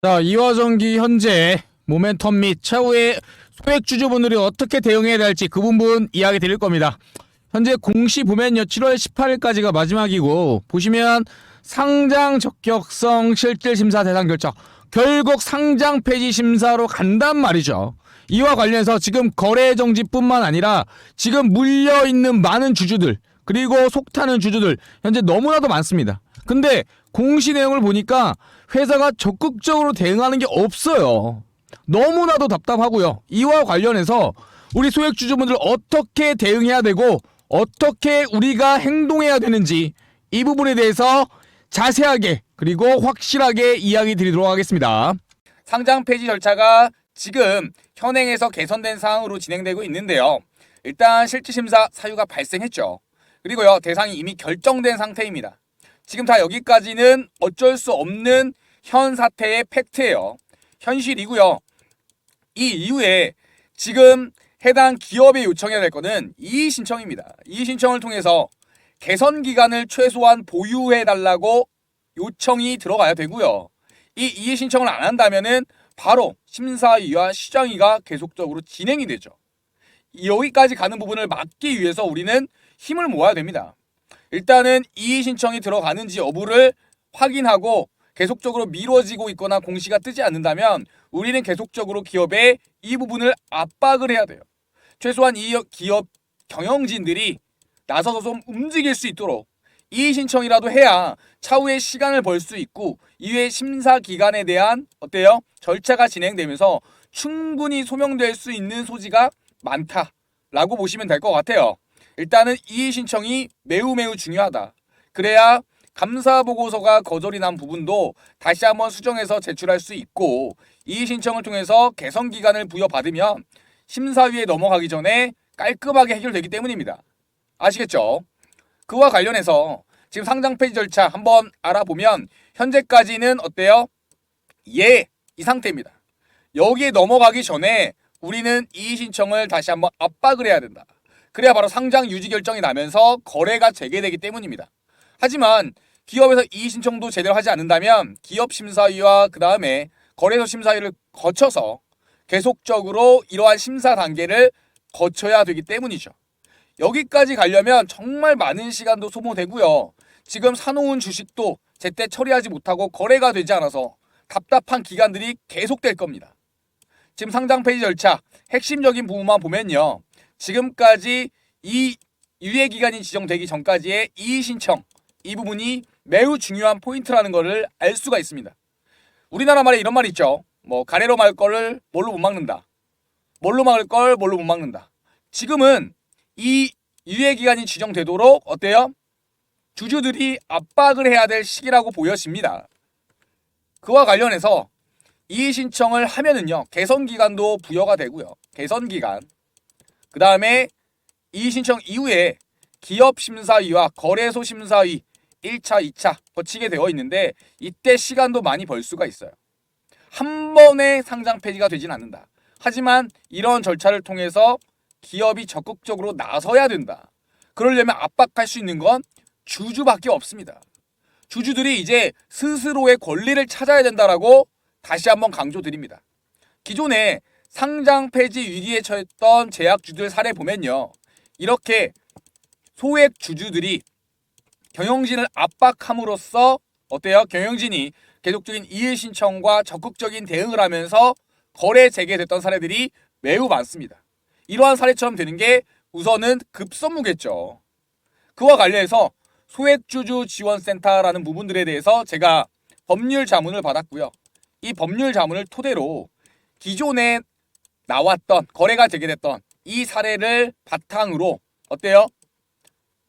자, 이화전기 현재 모멘텀 및 차후에 소액주주분들이 어떻게 대응해야 할지 그 부분 이야기 드릴 겁니다. 현재 공시 보면요, 7월 18일까지가 마지막이고, 보시면 상장 적격성 실질심사 대상 결정, 결국 상장 폐지 심사로 간단 말이죠. 이와 관련해서 지금 거래 정지뿐만 아니라 지금 물려있는 많은 주주들, 그리고 속타는 주주들 현재 너무나도 많습니다. 근데 공시 내용을 보니까 회사가 적극적으로 대응하는 게 없어요. 너무나도 답답하고요. 이와 관련해서 우리 소액주주분들 어떻게 대응해야 되고 어떻게 우리가 행동해야 되는지 이 부분에 대해서 자세하게 그리고 확실하게 이야기 드리도록 하겠습니다. 상장 폐지 절차가 지금 현행에서 개선된 사항으로 진행되고 있는데요. 일단 실질심사 사유가 발생했죠. 그리고요, 대상이 이미 결정된 상태입니다. 지금 다 여기까지는 어쩔 수 없는 현 사태의 팩트예요. 현실이고요. 이 이후에 지금 해당 기업에 요청해야 될 거는 이의 신청입니다. 이의 신청을 통해서 개선 기간을 최소한 보유해 달라고 요청이 들어가야 되고요. 이 이의 신청을 안 한다면은 바로 심사위와 시정위가 계속적으로 진행이 되죠. 여기까지 가는 부분을 막기 위해서 우리는 힘을 모아야 됩니다. 일단은 이의 신청이 들어가는지 여부를 확인하고 계속적으로 미뤄지고 있거나 공시가 뜨지 않는다면 우리는 계속적으로 기업에 이 부분을 압박을 해야 돼요. 최소한 이 기업 경영진들이 나서서 좀 움직일 수 있도록 이의 신청이라도 해야 차후에 시간을 벌 수 있고 이후에 심사 기간에 대한 어때요? 절차가 진행되면서 충분히 소명될 수 있는 소지가 많다라고 보시면 될 것 같아요. 일단은 이의 신청이 매우 중요하다. 그래야 감사 보고서가 거절이 난 부분도 다시 한번 수정해서 제출할 수 있고, 이의 신청을 통해서 개선 기간을 부여받으면 심사위에 넘어가기 전에 깔끔하게 해결되기 때문입니다. 아시겠죠? 그와 관련해서 지금 상장 폐지 절차 한번 알아보면 현재까지는 어때요? 이 상태입니다. 여기에 넘어가기 전에 우리는 이의 신청을 다시 한번 압박을 해야 된다. 그래야 바로 상장 유지 결정이 나면서 거래가 재개되기 때문입니다. 하지만 기업에서 이의 신청도 제대로 하지 않는다면 기업 심사위와 그 다음에 거래소 심사위를 거쳐서 계속적으로 이러한 심사 단계를 거쳐야 되기 때문이죠. 여기까지 가려면 정말 많은 시간도 소모되고요. 지금 사놓은 주식도 제때 처리하지 못하고 거래가 되지 않아서 답답한 기간들이 계속될 겁니다. 지금 상장 폐지 절차 핵심적인 부분만 보면요. 지금까지 이 유예 기간이 지정되기 전까지의 이의 신청, 이 부분이 매우 중요한 포인트라는 것을 알 수가 있습니다. 우리나라 말에 이런 말이 있죠. 가래로 막을 거를 뭘로 못 막는다. 뭘로 막을 걸 뭘로 못 막는다. 지금은 이 유예 기간이 지정되도록 어때요? 주주들이 압박을 해야 될 시기라고 보여집니다. 그와 관련해서 이의 신청을 하면은요, 개선 기간도 부여가 되고요. 개선 기간. 그 다음에 이의 신청 이후에 기업 심사위와 거래소 심사위 1차, 2차 거치게 되어 있는데 이때 시간도 많이 벌 수가 있어요. 한 번에 상장 폐지가 되진 않는다. 하지만 이런 절차를 통해서 기업이 적극적으로 나서야 된다. 그러려면 압박할 수 있는 건 주주밖에 없습니다. 주주들이 이제 스스로의 권리를 찾아야 된다라고 다시 한번 강조드립니다. 기존에 상장 폐지 위기에 처했던 제약주들 사례 보면요. 이렇게 소액 주주들이 경영진을 압박함으로써 어때요? 경영진이 계속적인 이의 신청과 적극적인 대응을 하면서 거래 재개됐던 사례들이 매우 많습니다. 이러한 사례처럼 되는 게 우선은 급선무겠죠. 그와 관련해서 소액주주 지원센터라는 부분들에 대해서 제가 법률 자문을 받았고요. 이 법률 자문을 토대로 기존에 나왔던 거래가 재개됐던 이 사례를 바탕으로 어때요?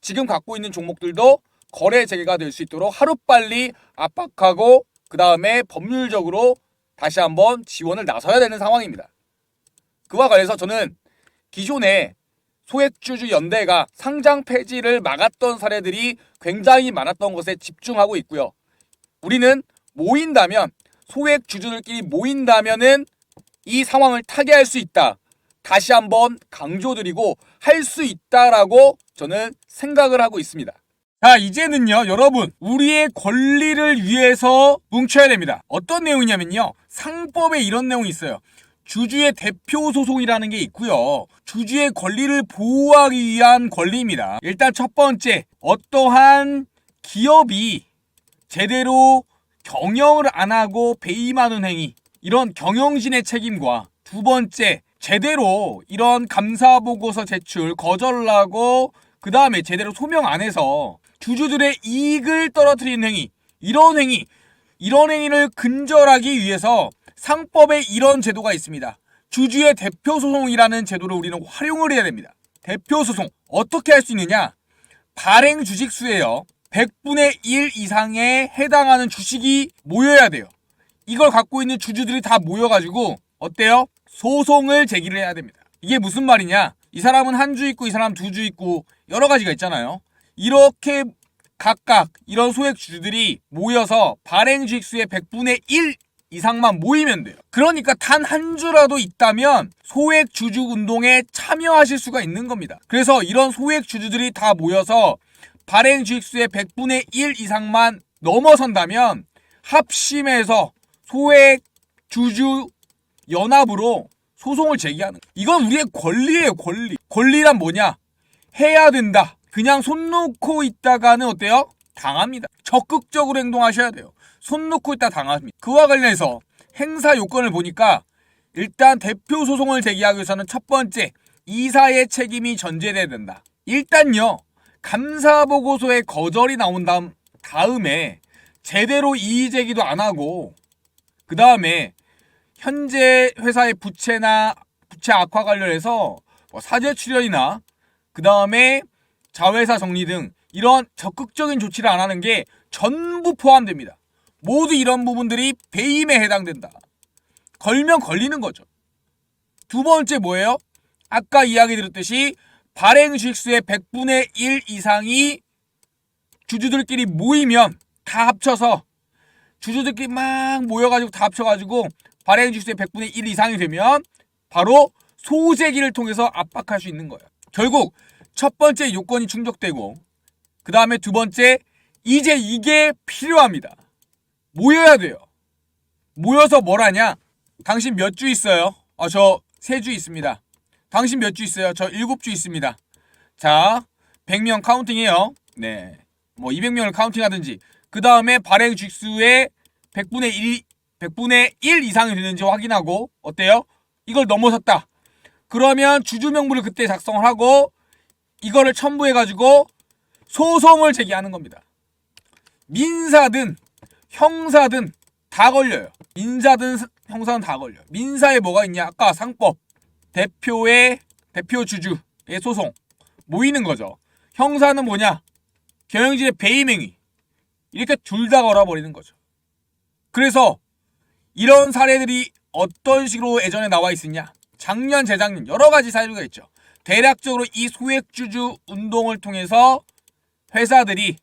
지금 갖고 있는 종목들도 거래 재개가 될 수 있도록 하루빨리 압박하고 그 다음에 법률적으로 다시 한번 지원을 나서야 되는 상황입니다. 그와 관련해서 저는 기존에 소액주주 연대가 상장 폐지를 막았던 사례들이 굉장히 많았던 것에 집중하고 있고요. 우리는 모인다면 소액주주들끼리 모인다면은 이 상황을 타개할 수 있다. 다시 한번 강조드리고 할 수 있다라고 저는 생각을 하고 있습니다. 자, 이제는요, 여러분, 우리의 권리를 위해서 뭉쳐야 됩니다. 어떤 내용이냐면요, 상법에 이런 내용이 있어요. 주주의 대표 소송이라는 게 있고요. 주주의 권리를 보호하기 위한 권리입니다. 일단 첫 번째, 어떠한 기업이 제대로 경영을 안 하고 배임하는 행위, 이런 경영진의 책임과, 두 번째, 제대로 이런 감사보고서 제출 거절을 하고 그 다음에 제대로 소명 안 해서 주주들의 이익을 떨어뜨리는 행위, 이런 행위를 근절하기 위해서 상법에 이런 제도가 있습니다. 주주의 대표소송이라는 제도를 우리는 활용을 해야 됩니다. 대표소송 어떻게 할 수 있느냐? 발행 주식수에요, 100분의 1 이상에 해당하는 주식이 모여야 돼요. 이걸 갖고 있는 주주들이 다 모여가지고 어때요? 소송을 제기를 해야 됩니다. 이게 무슨 말이냐? 이 사람은 한 주 있고 이 사람 두 주 있고 여러 가지가 있잖아요. 이렇게 각각 이런 소액 주주들이 모여서 발행 주식수의 100분의 1 이상만 모이면 돼요. 그러니까 단 한 주라도 있다면 소액 주주 운동에 참여하실 수가 있는 겁니다. 그래서 이런 소액 주주들이 다 모여서 발행 주식수의 100분의 1 이상만 넘어선다면 합심해서 소액 주주 연합으로 소송을 제기하는 거예요. 이건 우리의 권리예요, 권리. 권리란 뭐냐? 해야 된다. 그냥 손 놓고 있다가는 어때요? 당합니다. 적극적으로 행동하셔야 돼요. 손 놓고 있다 당합니다. 그와 관련해서 행사 요건을 보니까 일단 대표 소송을 제기하기 위해서는 첫 번째, 이사의 책임이 전제돼야 된다. 일단요, 감사보고서에 거절이 나온 다음에 제대로 이의 제기도 안 하고 그 다음에 현재 회사의 부채 악화 관련해서 사죄 출연이나 그 다음에 자회사 정리 등 이런 적극적인 조치를 안 하는 게 전부 포함됩니다. 모두 이런 부분들이 배임에 해당된다. 걸면 걸리는 거죠. 두 번째 뭐예요? 아까 이야기 드렸듯이 발행 주식수의 100분의 1 이상이 주주들끼리 모이면 다 합쳐서 주주들끼리 막 모여가지고 다 합쳐가지고 발행 주식수의 100분의 1 이상이 되면 바로 소제기를 통해서 압박할 수 있는 거예요. 결국 첫 번째 요건이 충족되고 그 다음에 두 번째, 이제 이게 필요합니다. 모여야 돼요. 모여서 뭘 하냐? 당신 몇 주 있어요? 저 3주 있습니다. 당신 몇 주 있어요? 저 7주 있습니다. 자, 100명 카운팅해요. 네, 뭐 200명을 카운팅하든지 그 다음에 발행 주식수의 100분의 1 이상이 되는지 확인하고 어때요? 이걸 넘어섰다. 그러면 주주 명부를 그때 작성을 하고 이거를 첨부해가지고 소송을 제기하는 겁니다. 민사든 형사든 다 걸려요. 민사든 형사든 다 걸려요. 민사에 뭐가 있냐? 아까 상법, 대표 주주의 소송 모이는 거죠. 형사는 뭐냐? 경영진의 배임행위. 이렇게 둘 다 걸어버리는 거죠. 그래서 이런 사례들이 어떤 식으로 예전에 나와 있었냐? 작년, 재작년 여러 가지 사례가 있죠. 대략적으로 이 소액주주 운동을 통해서 회사들이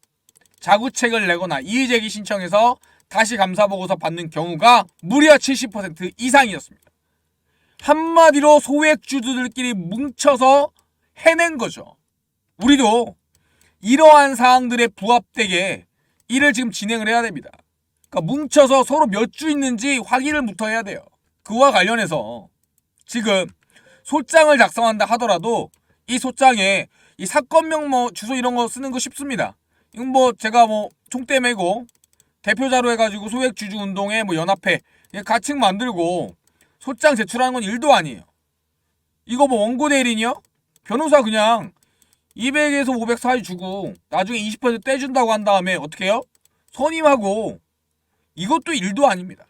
자구책을 내거나 이의제기 신청해서 다시 감사보고서 받는 경우가 무려 70% 이상이었습니다. 한마디로 소액주주들끼리 뭉쳐서 해낸 거죠. 우리도 이러한 사항들에 부합되게 일을 지금 진행을 해야 됩니다. 그러니까 뭉쳐서 서로 몇 주 있는지 확인을부터 해야 돼요. 그와 관련해서 지금 소장을 작성한다 하더라도 이 소장에 이 사건명 주소 이런 거 쓰는 거 쉽습니다. 이건 제가 총대 메고 대표자로 해가지고 소액주주운동에 연합회 가칭 만들고 소장 제출하는 건 일도 아니에요. 이거 원고 대리인이요? 변호사 그냥 200에서 500 사이 주고 나중에 20% 떼준다고 한 다음에 어떻게 해요? 선임하고 이것도 일도 아닙니다.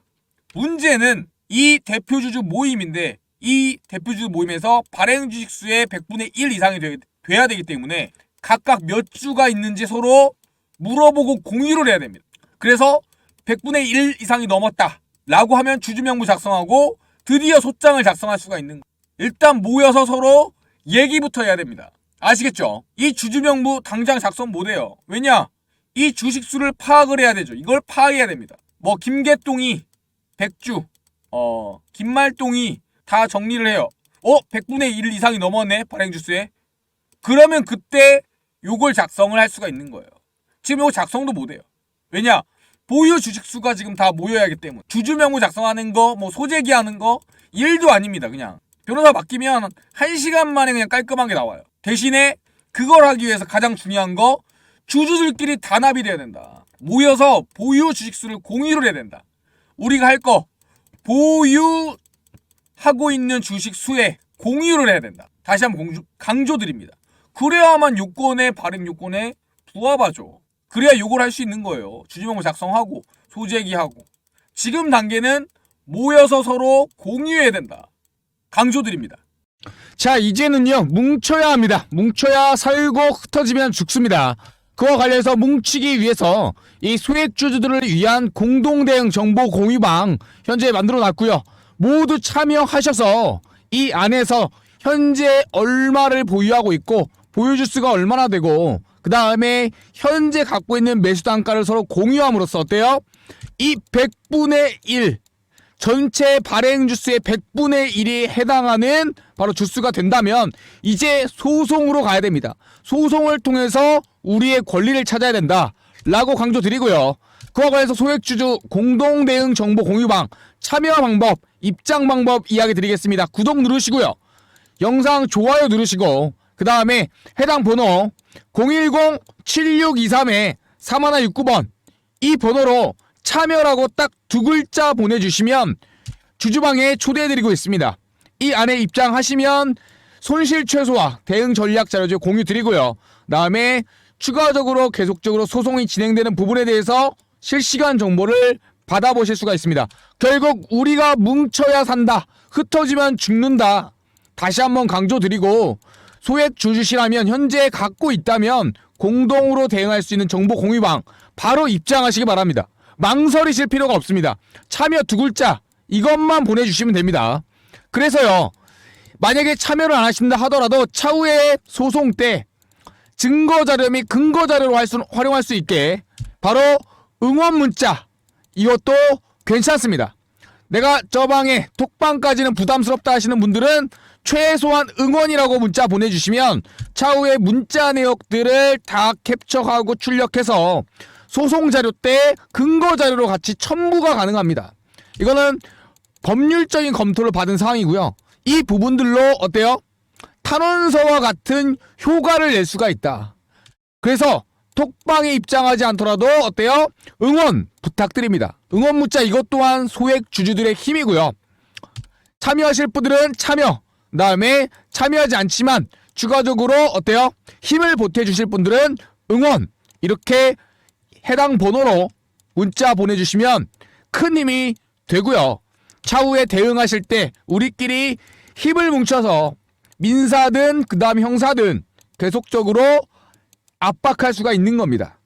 문제는 이 대표주주 모임인데 이 대표주주 모임에서 발행 주식수의 100분의 1 이상이 돼야 되기 때문에 각각 몇 주가 있는지 서로 물어보고 공유를 해야 됩니다. 그래서 100분의 1 이상이 넘었다 라고 하면 주주명부 작성하고 드디어 소장을 작성할 수가 있는 거예요. 일단 모여서 서로 얘기부터 해야 됩니다. 아시겠죠? 이 주주명부 당장 작성 못해요. 왜냐? 이 주식수를 파악을 해야 되죠. 이걸 파악해야 됩니다. 김개똥이 100주, 김말똥이 다 정리를 해요. 100분의 1 이상이 넘었네 발행주수에. 그러면 그때 요걸 작성을 할 수가 있는 거예요. 지금 이거 작성도 못해요. 왜냐? 보유 주식수가 지금 다 모여야 하기 때문에. 주주명부 작성하는 거, 뭐 소재기 하는 거 일도 아닙니다. 그냥 변호사 맡기면 1시간 만에 그냥 깔끔하게 나와요. 대신에 그걸 하기 위해서 가장 중요한 거, 주주들끼리 단합이 돼야 된다. 모여서 보유 주식수를 공유를 해야 된다. 우리가 할 거 보유하고 있는 주식수에 공유를 해야 된다. 다시 한번 강조드립니다. 그래야만 요건에 발행 요건에 부합하죠. 그래야 요걸 할 수 있는 거예요. 주주명부 작성하고 소재기하고. 지금 단계는 모여서 서로 공유해야 된다. 강조드립니다. 자, 이제는요, 뭉쳐야 합니다. 뭉쳐야 살고 흩어지면 죽습니다. 그와 관련해서 뭉치기 위해서 이 소액주주들을 위한 공동대응 정보 공유방 현재 만들어 놨고요. 모두 참여하셔서 이 안에서 현재 얼마를 보유하고 있고 보유주수가 얼마나 되고 그 다음에 현재 갖고 있는 매수 단가를 서로 공유함으로써 어때요? 이 100분의 1 전체 발행 주수의 100분의 1이 해당하는 바로 주수가 된다면 이제 소송으로 가야 됩니다. 소송을 통해서 우리의 권리를 찾아야 된다 라고 강조드리고요. 그와 관련해서 소액주주 공동대응 정보 공유방 참여 방법, 입장 방법 이야기 드리겠습니다. 구독 누르시고요. 영상 좋아요 누르시고 그 다음에 해당 번호 010-7623-4169번 이 번호로 참여라고 딱 두 글자 보내주시면 주주방에 초대해드리고 있습니다. 이 안에 입장하시면 손실 최소화 대응 전략 자료집 공유 드리고요. 다음에 추가적으로 계속적으로 소송이 진행되는 부분에 대해서 실시간 정보를 받아보실 수가 있습니다. 결국 우리가 뭉쳐야 산다. 흩어지면 죽는다. 다시 한번 강조드리고 소액 주주시라면 현재 갖고 있다면 공동으로 대응할 수 있는 정보 공유방 바로 입장하시기 바랍니다. 망설이실 필요가 없습니다. 참여 두 글자 이것만 보내주시면 됩니다. 그래서요, 만약에 참여를 안 하신다 하더라도 차후에 소송 때 증거자료 및 근거자료로 활용할 수 있게 바로 응원 문자 이것도 괜찮습니다. 내가 저 방에 톡방까지는 부담스럽다 하시는 분들은 최소한 응원이라고 문자 보내주시면 차후에 문자 내역들을 다 캡처하고 출력해서 소송자료 때 근거자료로 같이 첨부가 가능합니다. 이거는 법률적인 검토를 받은 사항이고요. 이 부분들로 어때요? 탄원서와 같은 효과를 낼 수가 있다. 그래서 톡방에 입장하지 않더라도 어때요? 응원 부탁드립니다. 응원 문자 이것 또한 소액 주주들의 힘이고요. 참여하실 분들은 참여, 그 다음에 참여하지 않지만 추가적으로 어때요? 힘을 보태주실 분들은 응원 이렇게 해당 번호로 문자 보내주시면 큰 힘이 되고요. 차후에 대응하실 때 우리끼리 힘을 뭉쳐서 민사든 그 다음 형사든 계속적으로 압박할 수가 있는 겁니다.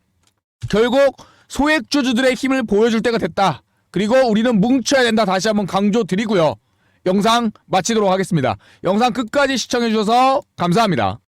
결국 소액주주들의 힘을 보여줄 때가 됐다. 그리고 우리는 뭉쳐야 된다. 다시 한번 강조드리고요. 영상 마치도록 하겠습니다. 영상 끝까지 시청해주셔서 감사합니다.